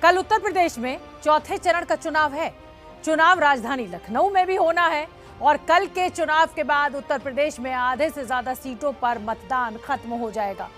कल उत्तर प्रदेश में चौथे चरण का चुनाव है। चुनाव राजधानी लखनऊ में भी होना है और कल के चुनाव के बाद उत्तर प्रदेश में आधे से ज्यादा सीटों पर मतदान खत्म हो जाएगा।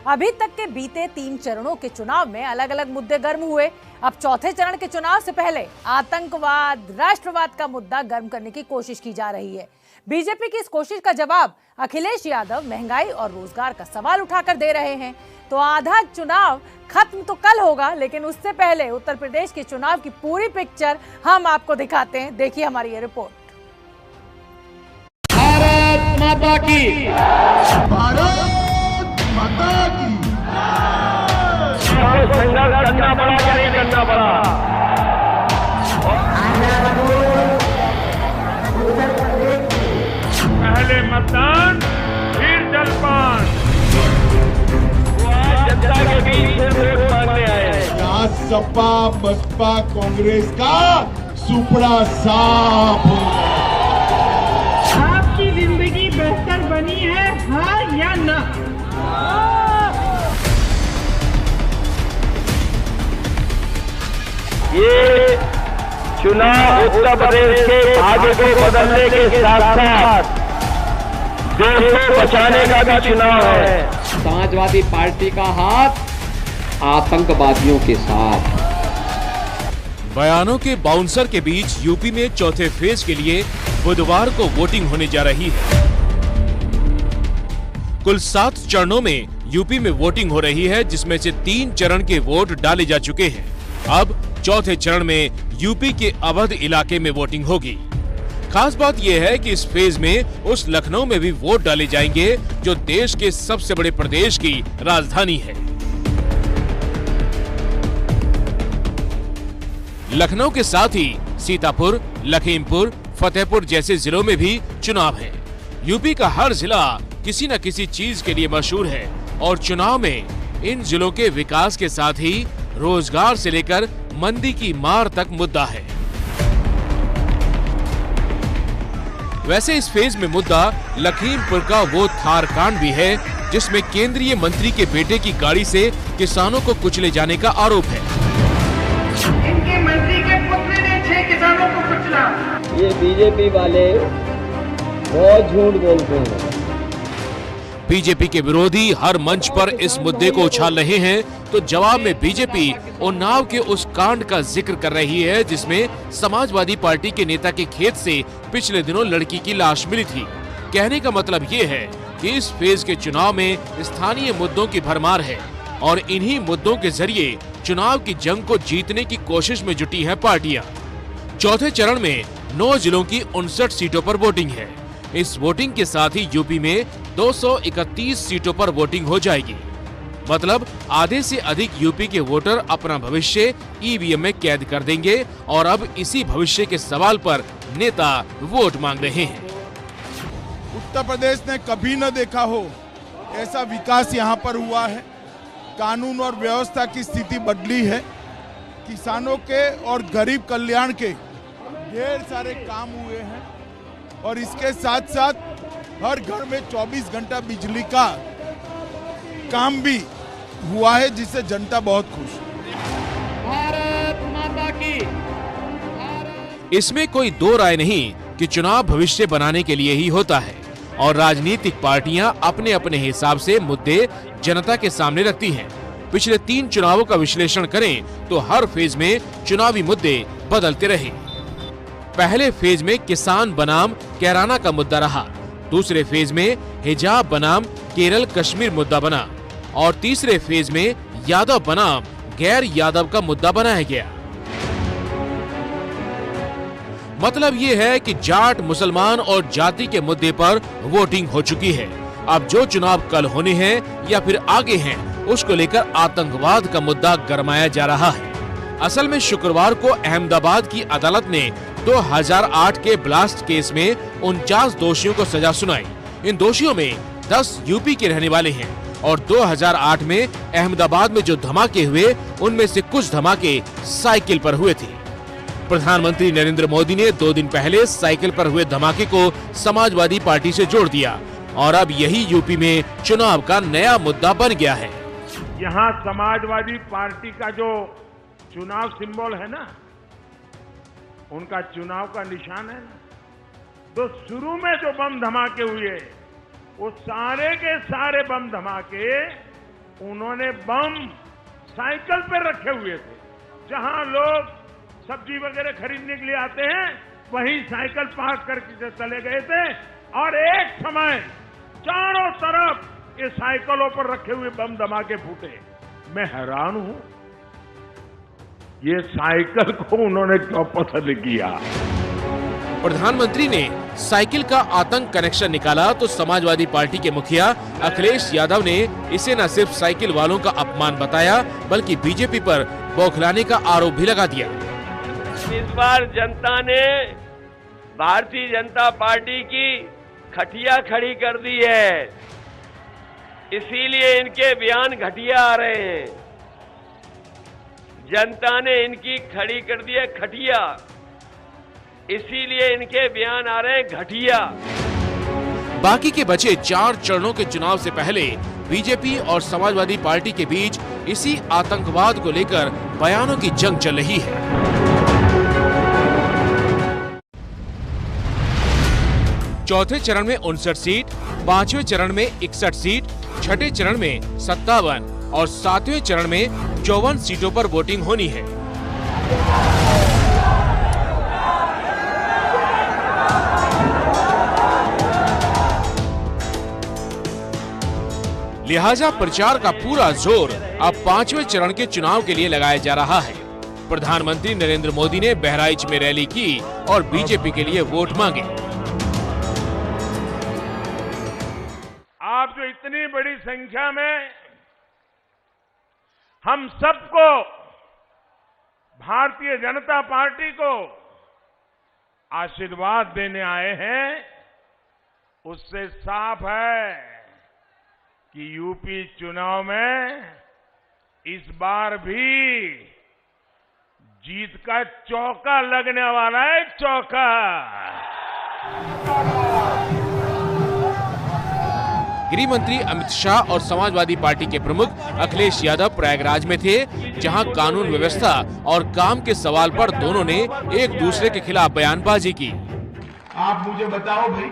अभी तक के बीते 3 चरणों के चुनाव में अलग अलग मुद्दे गर्म हुए। अब चौथे चरण के चुनाव से पहले आतंकवाद, राष्ट्रवाद का मुद्दा गर्म करने की कोशिश की जा रही है। बीजेपी की इस कोशिश का जवाब अखिलेश यादव महंगाई और रोजगार का सवाल उठाकर दे रहे हैं। तो आधा चुनाव खत्म तो कल होगा, लेकिन उससे पहले उत्तर प्रदेश के चुनाव की पूरी पिक्चर हम आपको दिखाते हैं। देखिए हमारी ये रिपोर्ट। भारत माता की, भारत माता की। संघर्ष करना पड़ा या नहीं करना पड़ा। पहले मतदान फिर जलपान। जनता के बीच से वोट मांगने आए। आज सपा बसपा कांग्रेस का सुपड़ा साफ हो गया। आपकी जिंदगी बेहतर बनी है, हाँ या ना? ये चुनाव उत्तर प्रदेश के भाग्य को बदलने के साथ साथ देश को बचाने का भी चुनाव है। समाजवादी पार्टी का हाथ आतंकवादियों के साथ। बयानों के बाउंसर के बीच यूपी में चौथे फेज के लिए बुधवार को वोटिंग होने जा रही है। कुल 7 चरणों में यूपी में वोटिंग हो रही है, जिसमें से 3 चरण के वोट डाले जा चुके हैं। अब चौथे चरण में यूपी के अवध इलाके में वोटिंग होगी। खास बात यह है कि इस फेज में उस लखनऊ में भी वोट डाले जाएंगे जो देश के सबसे बड़े प्रदेश की राजधानी है। लखनऊ के साथ ही सीतापुर, लखीमपुर, फतेहपुर जैसे जिलों में भी चुनाव है। यूपी का हर जिला किसी न किसी चीज के लिए मशहूर है और चुनाव में इन जिलों के विकास के साथ ही रोजगार से लेकर मंदी की मार तक मुद्दा है। वैसे इस फेज में मुद्दा लखीमपुर का वो थार कांड भी है जिसमें केंद्रीय मंत्री के बेटे की गाड़ी से किसानों को कुचले जाने का आरोप है। इनके मंत्री के पुत्र ने 6 किसानों को कुचला। ये बीजेपी वाले बहुत झूठ बोलते हैं। बीजेपी के विरोधी हर मंच पर इस मुद्दे को उछाल रहे हैं, तो जवाब में बीजेपी उन्नाव के उस कांड का जिक्र कर रही है जिसमें समाजवादी पार्टी के नेता के खेत से पिछले दिनों लड़की की लाश मिली थी। कहने का मतलब ये है कि इस फेज के चुनाव में स्थानीय मुद्दों की भरमार है और इन्हीं मुद्दों के जरिए चुनाव की जंग को जीतने की कोशिश में जुटी है पार्टियां। चौथे चरण में 9 जिलों की 59 सीटों पर वोटिंग है। इस वोटिंग के साथ ही यूपी में 231 सीटों पर वोटिंग हो जाएगी। मतलब आधे से अधिक यूपी के वोटर अपना भविष्य ईवीएम में कैद कर देंगे और अब इसी भविष्य के सवाल पर नेता वोट मांग रहे हैं। उत्तर प्रदेश ने कभी न देखा हो ऐसा विकास यहाँ पर हुआ है। कानून और व्यवस्था की स्थिति बदली है। किसानों के और गरीब कल्याण के ढेर सारे काम हुए हैं और इसके साथ साथ हर घर में 24 घंटा बिजली का काम भी हुआ है, जिससे जनता बहुत खुश है। भारत माता की। इसमें कोई दो राय नहीं कि चुनाव भविष्य बनाने के लिए ही होता है और राजनीतिक पार्टियां अपने अपने हिसाब से मुद्दे जनता के सामने रखती हैं। पिछले 3 चुनावों का विश्लेषण करें तो हर फेज में चुनावी मुद्दे बदलते रहे। पहले फेज में किसान बनाम कैराना का मुद्दा रहा, दूसरे फेज में हिजाब बनाम केरल कश्मीर मुद्दा बना और तीसरे फेज में यादव बनाम गैर यादव का मुद्दा बनाया गया। मतलब ये है कि जाट, मुसलमान और जाति के मुद्दे पर वोटिंग हो चुकी है। अब जो चुनाव कल होने हैं या फिर आगे हैं, उसको लेकर आतंकवाद का मुद्दा गरमाया जा रहा है। असल में शुक्रवार को अहमदाबाद की अदालत ने 2008 के ब्लास्ट केस में 49 दोषियों को सजा सुनाई। इन दोषियों में 10 यूपी के रहने वाले हैं और 2008 में अहमदाबाद में जो धमाके हुए उनमें से कुछ धमाके साइकिल पर हुए थे। प्रधानमंत्री नरेंद्र मोदी ने 2 दिन पहले साइकिल पर हुए धमाके को समाजवादी पार्टी से जोड़ दिया और अब यही यूपी में चुनाव का नया मुद्दा बन गया है। यहाँ समाजवादी पार्टी का जो चुनाव सिंबल है ना, उनका चुनाव का निशान है ना। तो शुरू में जो बम धमाके हुए, वो सारे के सारे बम धमाके उन्होंने बम साइकिल पर रखे हुए थे। जहां लोग सब्जी वगैरह खरीदने के लिए आते हैं, वहीं साइकिल पार्क करके चले गए थे और एक समय चारों तरफ ये साइकिलों पर रखे हुए बम धमाके फूटे। मैं हैरान हूं, ये साइकिल को उन्होंने क्यों पसंद किया। प्रधानमंत्री ने साइकिल का आतंक कनेक्शन निकाला तो समाजवादी पार्टी के मुखिया अखिलेश यादव ने इसे न सिर्फ साइकिल वालों का अपमान बताया, बल्कि बीजेपी पर बौखलाने का आरोप भी लगा दिया। इस बार जनता ने भारतीय जनता पार्टी की खटिया खड़ी कर दी है, इसीलिए इनके बयान घटिया आ रहे हैं। जनता ने इनकी खड़ी कर दी है खटिया, इसीलिए इनके बयान आ रहे हैं घटिया। बाकी के बचे 4 चरणों के चुनाव से पहले बीजेपी और समाजवादी पार्टी के बीच इसी आतंकवाद को लेकर बयानों की जंग चल रही है। चौथे चरण में 59 सीट, 5वें चरण में 61 सीट, 6ठे चरण में 57 और 7वें चरण में 54 सीटों पर वोटिंग होनी है। लिहाजा प्रचार का पूरा जोर अब 5वें चरण के चुनाव के लिए लगाया जा रहा है। प्रधानमंत्री नरेंद्र मोदी ने बहराइच में रैली की और बीजेपी के लिए वोट मांगे। आप जो इतनी बड़ी संख्या में हम सबको भारतीय जनता पार्टी को आशीर्वाद देने आए हैं, उससे साफ है कि यूपी चुनाव में इस बार भी जीत का चौका लगने वाला है, चौका। गृह मंत्री अमित शाह और समाजवादी पार्टी के प्रमुख अखिलेश यादव प्रयागराज में थे, जहां कानून व्यवस्था और काम के सवाल पर दोनों ने एक दूसरे के खिलाफ बयानबाजी की। आप मुझे बताओ भाई,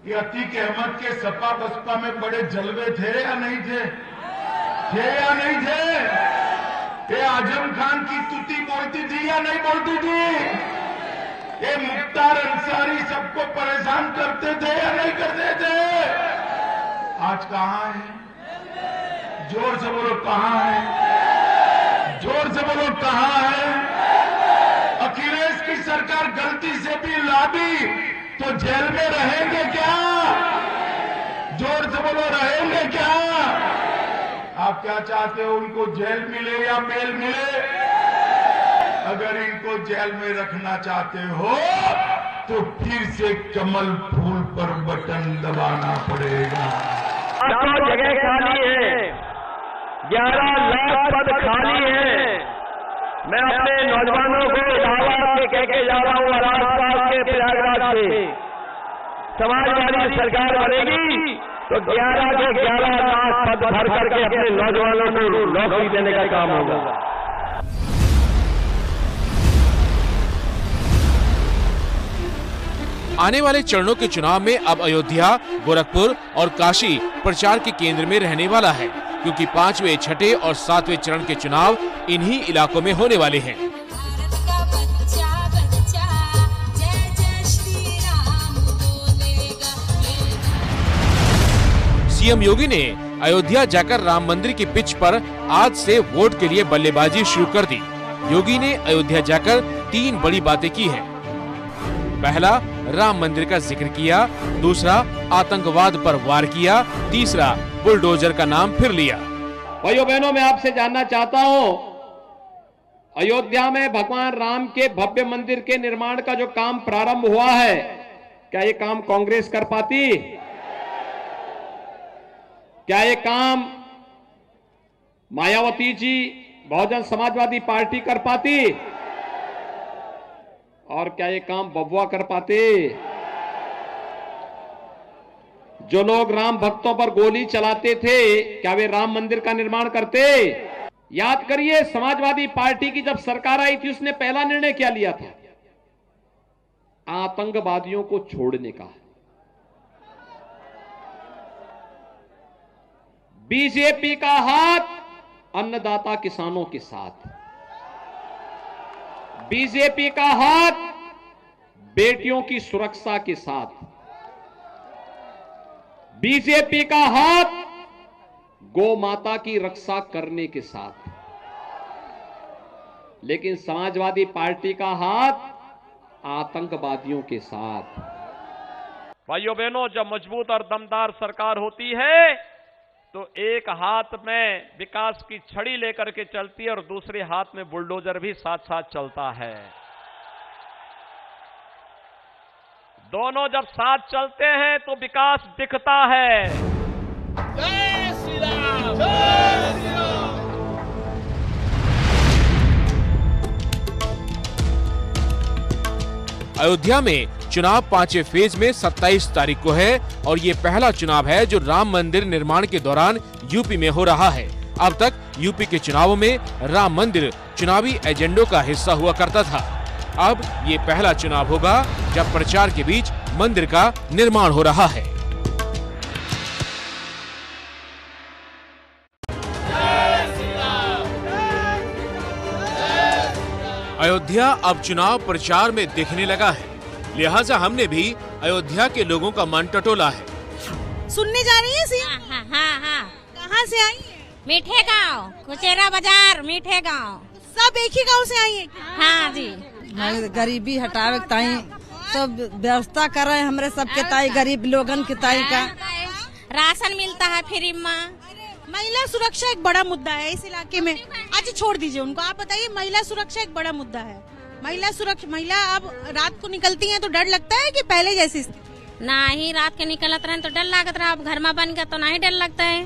ये अतीक अहमद के सपा बसपा में बड़े जलवे थे या नहीं थे? थे या नहीं थे? ये आजम खान की तुती बोलती थी या नहीं बोलती थी? ये मुख्तार अंसारी सबको परेशान करते थे या नहीं करते थे? आज कहां है? जोर से बोलो, कहां है? जोर से बोलो, कहां है? अखिलेश की सरकार गलती से भी लादी तो जेल में रहेंगे क्या? जोर से बोलो, रहेंगे क्या? आप क्या चाहते हो, उनको जेल मिले या बेल मिले? अगर इनको जेल में रखना चाहते हो तो फिर से कमल फूल पर बटन दबाना पड़ेगा। जगह खाली है, 11 लाख पद खाली है। मैं अपने नौजवानों को इलाहाबाद से कह के जा रहा हूँ, राजस्थान के प्रयागराज से समाजवादी सरकार बनेगी तो 11 के 11 लाख पद भर करके अपने नौजवानों को नौकरी देने का काम होगा। आने वाले चरणों के चुनाव में अब अयोध्या, गोरखपुर और काशी प्रचार के केंद्र में रहने वाला है, क्योंकि 5वें, 6ठे और 7वें चरण के चुनाव इन्हीं इलाकों में होने वाले हैं। सीएम योगी ने अयोध्या जाकर राम मंदिर की पिच पर आज से वोट के लिए बल्लेबाजी शुरू कर दी। योगी ने अयोध्या जाकर 3 बड़ी बातें की हैं। पहला, राम मंदिर का जिक्र किया। दूसरा, आतंकवाद पर वार किया। तीसरा, बुलडोजर का नाम फिर लिया। भाइयों बहनों, मैं आपसे जानना चाहता हूं, अयोध्या में भगवान राम के भव्य मंदिर के निर्माण का जो काम प्रारंभ हुआ है, क्या ये काम कांग्रेस कर पाती? क्या ये काम मायावती जी, बहुजन समाजवादी पार्टी कर पाती? और क्या ये काम बबुआ कर पाते? जो लोग राम भक्तों पर गोली चलाते थे, क्या वे राम मंदिर का निर्माण करते? याद करिए, समाजवादी पार्टी की जब सरकार आई थी उसने पहला निर्णय क्या लिया था? आतंकवादियों को छोड़ने का। बीजेपी का हाथ अन्नदाता किसानों के साथ, बीजेपी का हाथ बेटियों की सुरक्षा के साथ, बीजेपी का हाथ गौ माता की रक्षा करने के साथ, लेकिन समाजवादी पार्टी का हाथ आतंकवादियों के साथ। भाइयों बहनों, जब मजबूत और दमदार सरकार होती है तो एक हाथ में विकास की छड़ी लेकर के चलती है और दूसरे हाथ में बुलडोजर भी साथ साथ चलता है। दोनों जब साथ चलते हैं तो विकास दिखता है। जय श्री राम, जय श्री राम। अयोध्या में चुनाव 5वें फेज में 27 तारीख को है और ये पहला चुनाव है जो राम मंदिर निर्माण के दौरान यूपी में हो रहा है। अब तक यूपी के चुनावों में राम मंदिर चुनावी एजेंडों का हिस्सा हुआ करता था। अब ये पहला चुनाव होगा जब प्रचार के बीच मंदिर का निर्माण हो रहा है। अयोध्या अब चुनाव प्रचार में दिखने लगा है, लिहाजा हमने भी अयोध्या के लोगों का मन टटोला है। सुनने जा रही है सी? हाँ। कहाँ से आई है? मीठे गांव, कुचेरा बाजार, मीठे गांव। सब एक ही गांव से आई है? हाँ जी। गरीबी हटावे ताई सब व्यवस्था कर रहे हैं हमरे सबके ताई, गरीब लोगन के ताई का राशन मिलता है फ्री में। महिला सुरक्षा एक बड़ा मुद्दा है इस इलाके में। आज छोड़ दीजिए उनको, आप बताइए, महिला सुरक्षा एक बड़ा मुद्दा है। महिला अब रात को निकलती हैं तो डर लगता है कि पहले जैसी? नहीं, रात के निकलत रहे तो डर लगता रहा, अब घर में बन गया तो नहीं डर लगता है।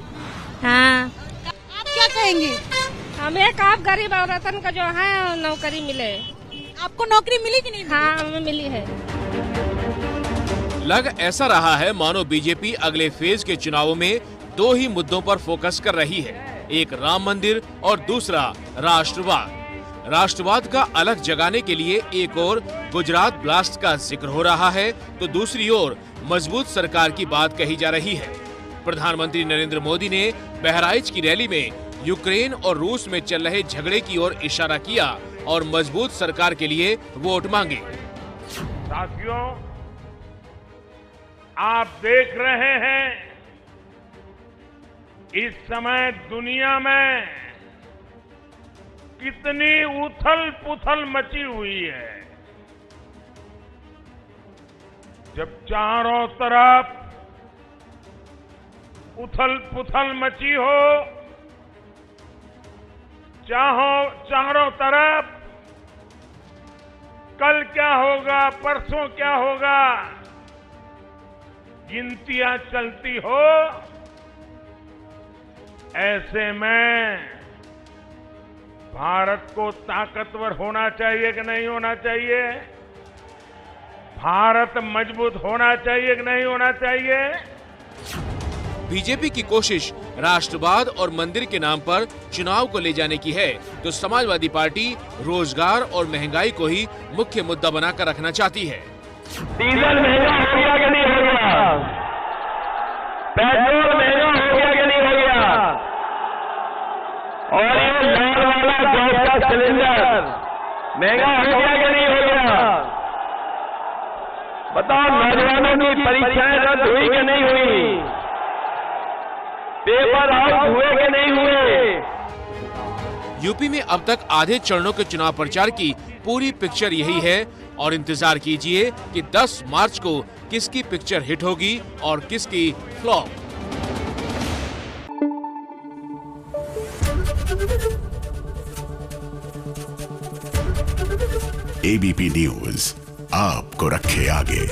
हाँ, आप क्या कहेंगे? हमें आप गरीब औरतन का जो है नौकरी मिले। आपको नौकरी मिली कि नहीं? हाँ, हमें मिली है। लग ऐसा रहा है मानो बीजेपी अगले फेज के चुनावों में दो ही मुद्दों पर फोकस कर रही है, एक राम मंदिर और दूसरा राष्ट्रवाद। राष्ट्रवाद का अलग जगाने के लिए एक ओर गुजरात ब्लास्ट का जिक्र हो रहा है तो दूसरी ओर मजबूत सरकार की बात कही जा रही है। प्रधानमंत्री नरेंद्र मोदी ने बहराइच की रैली में यूक्रेन और रूस में चल रहे झगड़े की ओर इशारा किया और मजबूत सरकार के लिए वोट मांगे। साथियों, आप देख रहे हैं इस समय दुनिया में कितनी उथल पुथल मची हुई है। जब चारों तरफ उथल पुथल मची हो, चारों तरफ कल क्या होगा, परसों क्या होगा, गिनतियां चलती हो, ऐसे में भारत को ताकतवर होना चाहिए कि नहीं होना चाहिए? भारत मजबूत होना चाहिए कि नहीं होना चाहिए? बीजेपी की कोशिश राष्ट्रवाद और मंदिर के नाम पर चुनाव को ले जाने की है तो समाजवादी पार्टी रोजगार और महंगाई को ही मुख्य मुद्दा बनाकर रखना चाहती है। डीजल महंगा हो गया कि नहीं हो गया? पेट्रोल महंगा हो गया कि नहीं हो गया? और ये लाल वाला गैस का सिलेंडर महंगा हो गया कि नहीं हो गया? बताओ, नौजवानों की परीक्षाएं रद्द हुई कि नहीं हुई? पेपर आउट हुए कि नहीं हुए? यूपी में अब तक आधे चरणों के चुनाव प्रचार की पूरी पिक्चर यही है और इंतजार कीजिए कि 10 मार्च को किसकी पिक्चर हिट होगी और किसकी फ्लॉप। एबीपी न्यूज आपको रखे आगे।